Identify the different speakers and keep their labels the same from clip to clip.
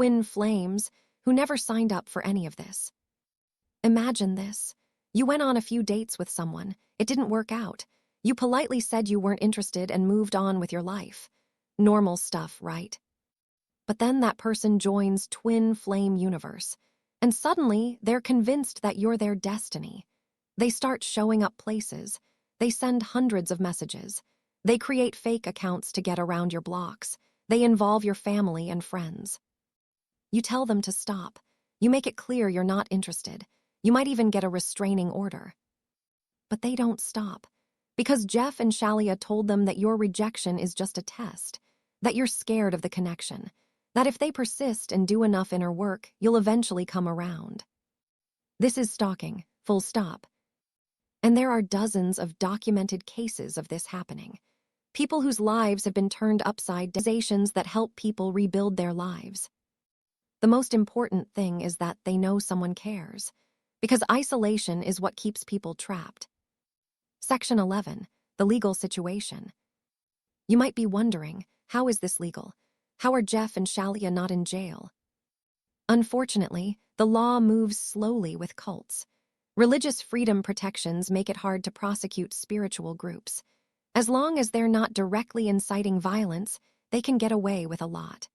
Speaker 1: twin flames who never signed up for any of this. Imagine this. You went on a few dates with someone. It didn't work out. You politely said you weren't interested and moved on with your life. Normal stuff, right? But then that person joins twin flame universe, and suddenly they're convinced that you're their destiny. They start showing up places. They send hundreds of messages. They create fake accounts to get around your blocks. They involve your family and friends. You tell them to stop. You make it clear you're not interested. You might even get a restraining order. But they don't stop, because Jeff and Shalia told them that your rejection is just a test, that you're scared of the connection, that if they persist and do enough inner work, you'll eventually come around. This is stalking, full stop. And there are dozens of documented cases of this happening. People whose lives have been turned upside down, organizations that help people rebuild their lives. The most important thing is that they know someone cares, because isolation is what keeps people trapped. Section 11, the legal situation. You might be wondering, how is this legal? How are Jeff and Shalia not in jail? Unfortunately, the law moves slowly with cults. Religious freedom protections make it hard to prosecute spiritual groups. As long as they're not directly inciting violence, they can get away with a lot.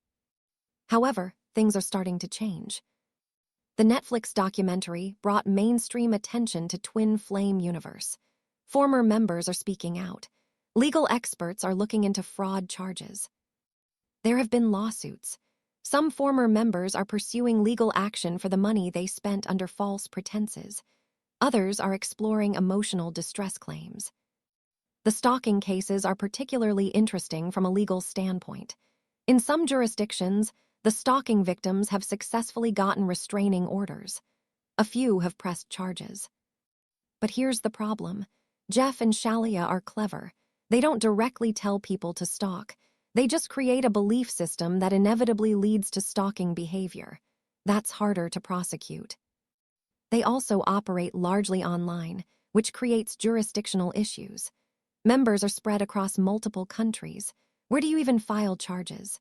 Speaker 1: However, things are starting to change. The Netflix documentary brought mainstream attention to Twin Flame Universe. Former members are speaking out. Legal experts are looking into fraud charges. There have been lawsuits. Some former members are pursuing legal action for the money they spent under false pretenses. Others are exploring emotional distress claims. The stalking cases are particularly interesting from a legal standpoint. In some jurisdictions, the stalking victims have successfully gotten restraining orders. A few have pressed charges. But here's the problem. Jeff and Shalia are clever. They don't directly tell people to stalk. They just create a belief system that inevitably leads to stalking behavior. That's harder to prosecute. They also operate largely online, which creates jurisdictional issues. Members are spread across multiple countries. Where do you even file charges?